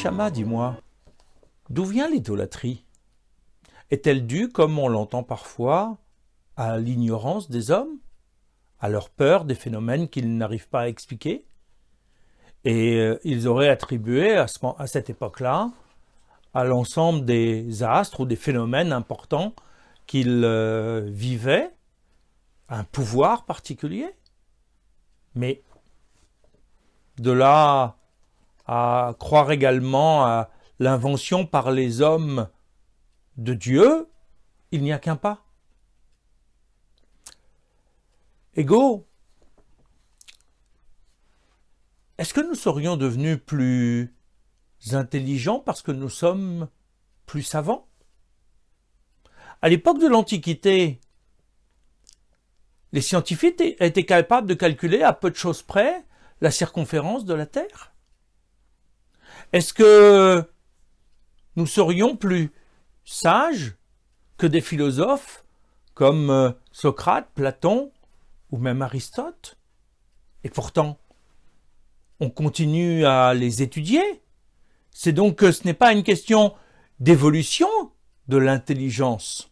Neshama, dis-moi, d'où vient l'idolâtrie? Est-elle due, comme on l'entend parfois, à l'ignorance des hommes, à leur peur des phénomènes qu'ils n'arrivent pas à expliquer? Et ils auraient attribué à cette époque-là à l'ensemble des astres ou des phénomènes importants qu'ils vivaient un pouvoir particulier. Mais de là à croire également à l'invention par les hommes de Dieu, il n'y a qu'un pas. Ego, est-ce que nous serions devenus plus intelligents parce que nous sommes plus savants? À l'époque de l'Antiquité, les scientifiques étaient capables de calculer à peu de choses près la circonférence de la Terre. Est-ce que nous serions plus sages que des philosophes comme Socrate, Platon ou même Aristote? Et pourtant, on continue à les étudier. C'est donc que ce n'est pas une question d'évolution de l'intelligence.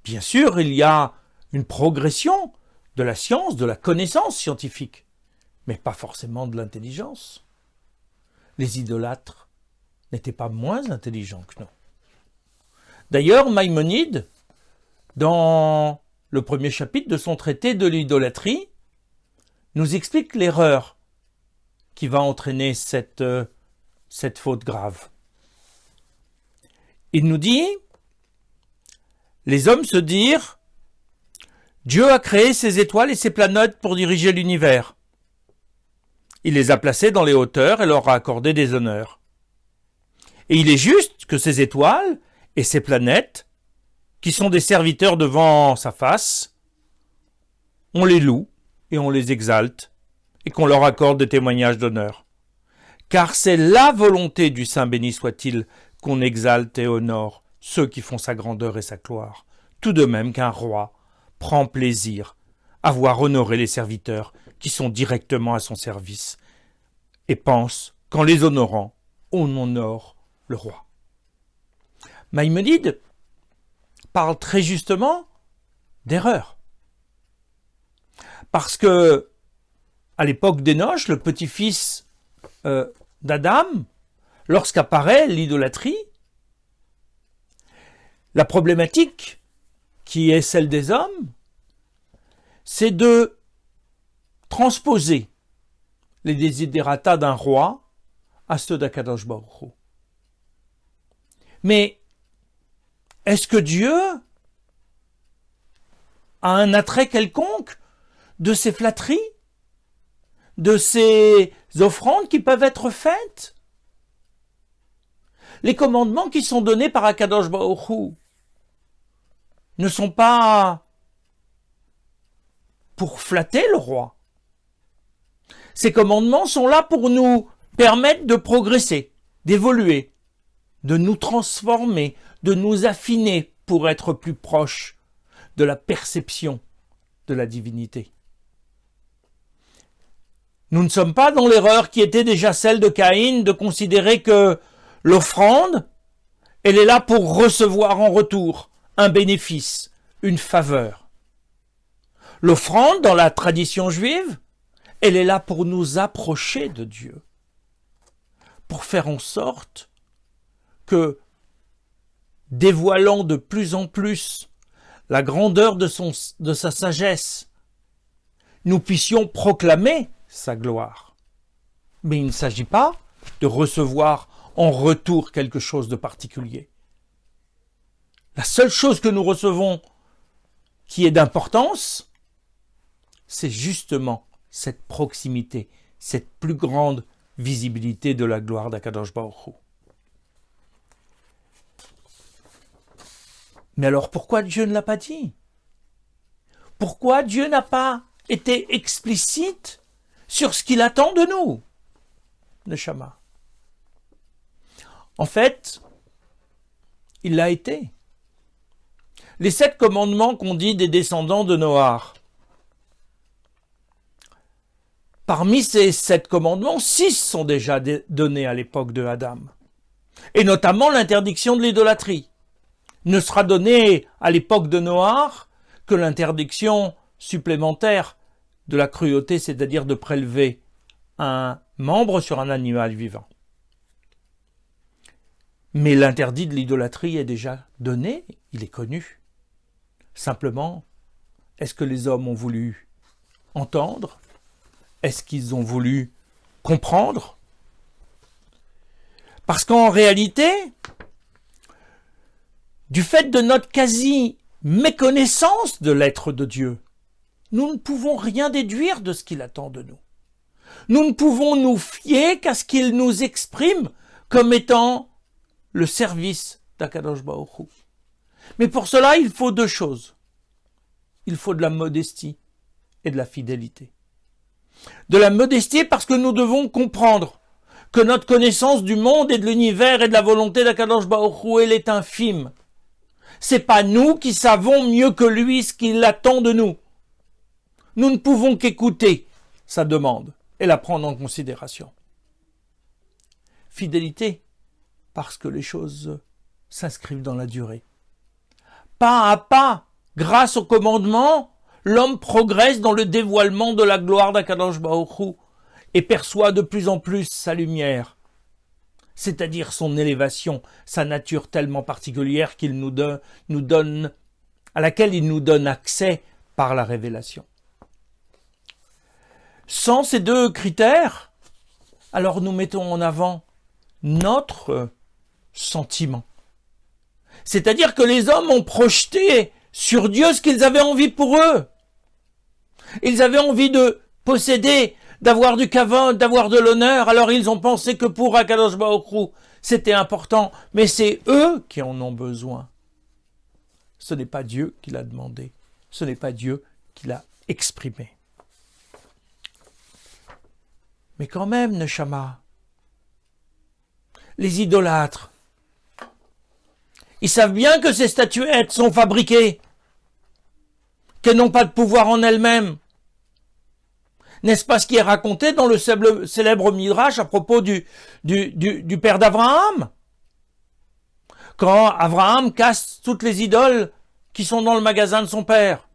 Bien sûr, il y a une progression de la science, de la connaissance scientifique, mais pas forcément de l'intelligence. Les idolâtres n'étaient pas moins intelligents que nous. D'ailleurs, Maïmonide, dans le premier chapitre de son traité de l'idolâtrie, nous explique l'erreur qui va entraîner cette faute grave. Il nous dit, les hommes se dirent, Dieu a créé ses étoiles et ses planètes pour diriger l'univers. Il les a placées dans les hauteurs et leur a accordé des honneurs. Et il est juste que ces étoiles et ces planètes, qui sont des serviteurs devant sa face, on les loue et on les exalte, et qu'on leur accorde des témoignages d'honneur. Car c'est la volonté du Saint béni soit-il qu'on exalte et honore ceux qui font sa grandeur et sa gloire, tout de même qu'un roi prend plaisir à voir honorer les serviteurs qui sont directement à son service, et pense qu'en les honorant, on honore le roi. Maïmonide parle très justement d'erreur. Parce que, à l'époque d'Enoch, le petit-fils d'Adam, lorsqu'apparaît l'idolâtrie, la problématique qui est celle des hommes, c'est de transposer les desiderata d'un roi à ceux d'Akadosh Baruch Hu. Mais est-ce que Dieu a un attrait quelconque de ces flatteries, de ces offrandes qui peuvent être faites? Les commandements qui sont donnés par Akadosh Baruch Hu ne sont pas pour flatter le roi. Ces commandements sont là pour nous permettre de progresser, d'évoluer, de nous transformer, de nous affiner pour être plus proches de la perception de la divinité. Nous ne sommes pas dans l'erreur qui était déjà celle de Caïn de considérer que l'offrande, elle est là pour recevoir en retour un bénéfice, une faveur. L'offrande, dans la tradition juive, elle est là pour nous approcher de Dieu, pour faire en sorte que, dévoilant de plus en plus la grandeur de sa sagesse, nous puissions proclamer sa gloire. Mais il ne s'agit pas de recevoir en retour quelque chose de particulier. La seule chose que nous recevons qui est d'importance, c'est justement cette proximité, cette plus grande visibilité de la gloire d'Akadosh Baruch Hu. Mais alors pourquoi Dieu ne l'a pas dit? Pourquoi Dieu n'a pas été explicite sur ce qu'il attend de nous, Neshama? En fait, il l'a été. Les 7 commandements qu'on dit des descendants de Noach, Parmi ces 7 commandements, 6 sont déjà donnés à l'époque de Adam. Et notamment l'interdiction de l'idolâtrie. Ne sera donnée à l'époque de Noach que l'interdiction supplémentaire de la cruauté, c'est-à-dire de prélever un membre sur un animal vivant. Mais l'interdit de l'idolâtrie est déjà donné, il est connu. Simplement, est-ce que les hommes ont voulu entendre? Est-ce qu'ils ont voulu comprendre? Parce qu'en réalité, du fait de notre quasi-méconnaissance de l'être de Dieu, nous ne pouvons rien déduire de ce qu'il attend de nous. Nous ne pouvons nous fier qu'à ce qu'il nous exprime comme étant le service d'Akadosh Baruch Hu. Mais pour cela, il faut 2 choses. Il faut de la modestie et de la fidélité. De la modestie parce que nous devons comprendre que notre connaissance du monde et de l'univers et de la volonté d'Akadosh Baruch Hu, elle est infime. C'est pas nous qui savons mieux que lui ce qu'il attend de nous. Nous ne pouvons qu'écouter sa demande et la prendre en considération. Fidélité, parce que les choses s'inscrivent dans la durée. Pas à pas, grâce au commandement, l'homme progresse dans le dévoilement de la gloire d'Akadosh Baruch Hu et perçoit de plus en plus sa lumière, c'est-à-dire son élévation, sa nature tellement particulière qu'il à laquelle il nous donne accès par la révélation. Sans ces 2 critères, alors nous mettons en avant notre sentiment. C'est-à-dire que les hommes ont projeté sur Dieu ce qu'ils avaient envie pour eux. Ils avaient envie de posséder, d'avoir du kavod, d'avoir de l'honneur, alors ils ont pensé que pour Akadosh Baruch Hu, c'était important, mais c'est eux qui en ont besoin. Ce n'est pas Dieu qui l'a demandé, ce n'est pas Dieu qui l'a exprimé. Mais quand même, Neshama, les idolâtres, ils savent bien que ces statuettes sont fabriquées, qu'elles n'ont pas de pouvoir en elles-mêmes. N'est-ce pas ce qui est raconté dans le célèbre Midrash à propos du père d'Abraham? Quand Abraham casse toutes les idoles qui sont dans le magasin de son père.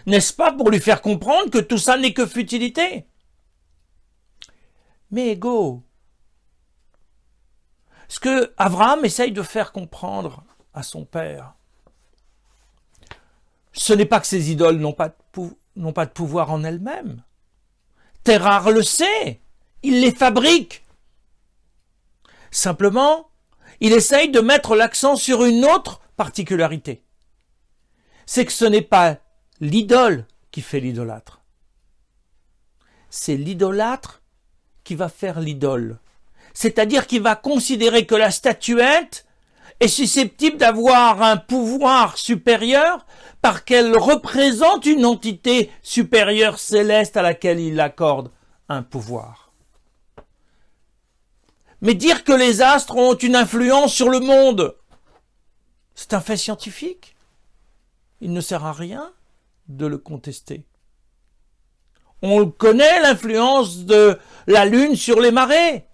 N'est-ce pas pour lui faire comprendre que tout ça n'est que futilité? Mais Ego, ce que Abraham essaye de faire comprendre à son père, ce n'est pas que ces idoles n'ont pas de pouvoir en elles-mêmes. Terrar le sait, il les fabrique. Simplement, il essaye de mettre l'accent sur une autre particularité. C'est que ce n'est pas l'idole qui fait l'idolâtre. C'est l'idolâtre qui va faire l'idole. C'est-à-dire qu'il va considérer que la statuette est susceptible d'avoir un pouvoir supérieur parce qu'elle représente une entité supérieure céleste à laquelle il accorde un pouvoir. Mais dire que les astres ont une influence sur le monde, c'est un fait scientifique. Il ne sert à rien de le contester. On connaît l'influence de la Lune sur les marées.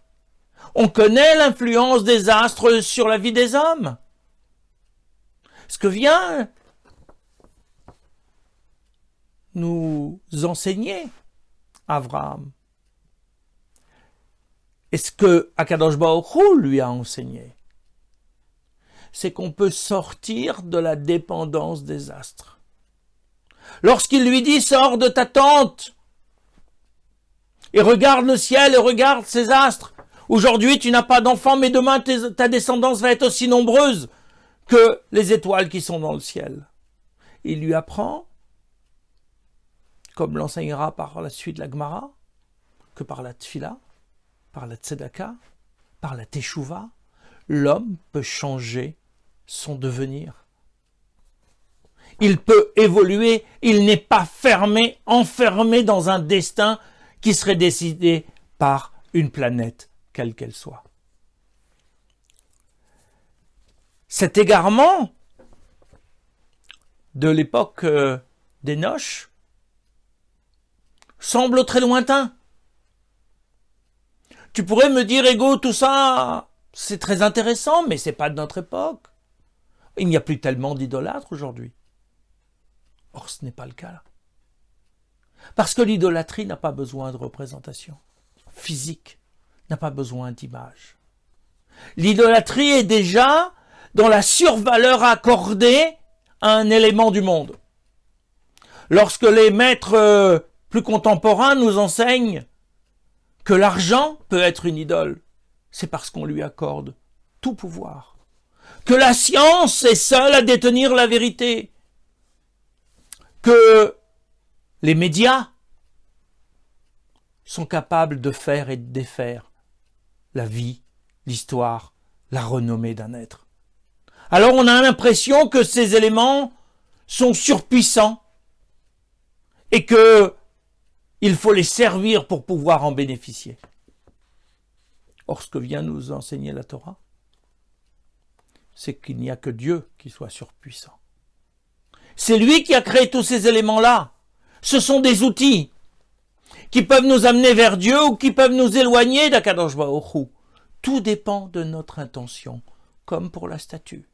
On connaît l'influence des astres sur la vie des hommes. Ce que vient nous enseigner Abraham, et ce que Akadosh Baruch Hu lui a enseigné, c'est qu'on peut sortir de la dépendance des astres. Lorsqu'il lui dit « Sors de ta tente et regarde le ciel et regarde ces astres. Aujourd'hui, tu n'as pas d'enfant, mais demain, ta descendance va être aussi nombreuse que les étoiles qui sont dans le ciel. » Il lui apprend, comme l'enseignera par la suite la Gemara, que par la Tfila, par la Tzedaka, par la Teshuva, l'homme peut changer son devenir. Il peut évoluer, il n'est pas enfermé dans un destin qui serait décidé par une planète, quelle qu'elle soit. Cet égarement de l'époque d'Enoch semble très lointain. Tu pourrais me dire, Ego, tout ça, c'est très intéressant, mais c'est pas de notre époque. Il n'y a plus tellement d'idolâtres aujourd'hui. Or, ce n'est pas le cas là. Parce que l'idolâtrie n'a pas besoin de représentation physique, n'a pas besoin d'image. L'idolâtrie est déjà dans la survaleur accordée à un élément du monde. Lorsque les maîtres plus contemporains nous enseignent que l'argent peut être une idole, c'est parce qu'on lui accorde tout pouvoir. Que la science est seule à détenir la vérité. Que les médias sont capables de faire et de défaire la vie, l'histoire, la renommée d'un être. Alors on a l'impression que ces éléments sont surpuissants et que il faut les servir pour pouvoir en bénéficier. Or, ce que vient nous enseigner la Torah, c'est qu'il n'y a que Dieu qui soit surpuissant. C'est lui qui a créé tous ces éléments-là. Ce sont des outils qui peuvent nous amener vers Dieu ou qui peuvent nous éloigner d'Akadosh Baruch Hu. Tout dépend de notre intention, comme pour la statue.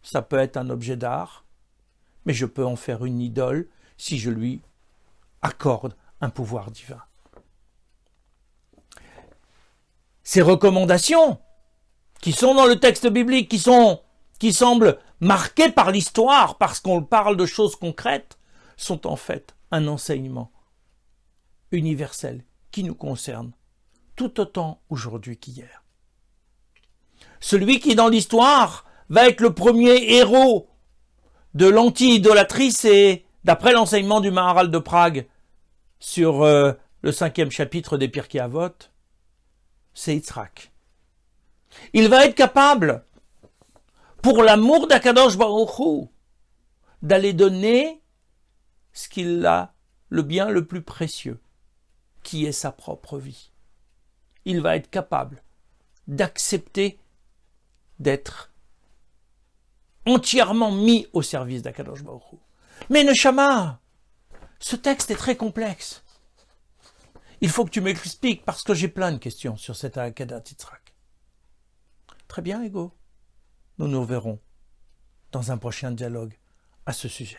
Ça peut être un objet d'art, mais je peux en faire une idole si je lui accorde un pouvoir divin. Ces recommandations qui sont dans le texte biblique, qui semblent marquées par l'histoire parce qu'on parle de choses concrètes, sont en fait un enseignement universel qui nous concerne tout autant aujourd'hui qu'hier. Celui qui dans l'histoire va être le premier héros de l'anti-idolâtrie, c'est, d'après l'enseignement du Maharal de Prague sur le 5e chapitre des Pirkei Avot, c'est Yitzhak. Il va être capable, pour l'amour d'Akadosh Baruch Hu, d'aller donner ce qu'il a, le bien le plus précieux, qui est sa propre vie. Il va être capable d'accepter d'être entièrement mis au service d'Akadosh Baruch Hu. Mais Neshama, ce texte est très complexe. Il faut que tu m'expliques parce que j'ai plein de questions sur cette Hakadat Yitzhak. Très bien, Ego. Nous nous verrons dans un prochain dialogue à ce sujet.